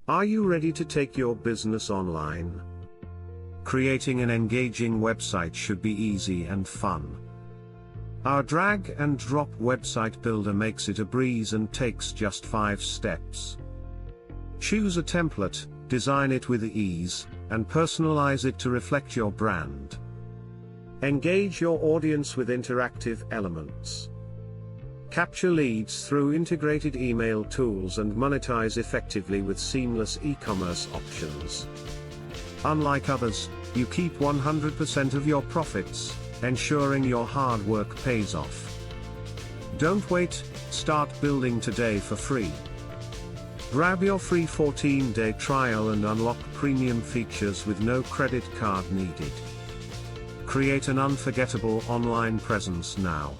Are you ready to take your business online? Creating an engaging website should be easy and fun. Our drag and drop website builder makes it a breeze and takes just 5 steps. Choose a template, design it with ease, and personalize it to reflect your brand. Engage your audience with interactive elements. Capture leads through integrated email tools and monetize effectively with seamless e-commerce options. Unlike others, you keep 100% of your profits, ensuring your hard work pays off. Don't wait, start building today for free. Grab your free 14-day trial and unlock premium features with no credit card needed. Create an unforgettable online presence now.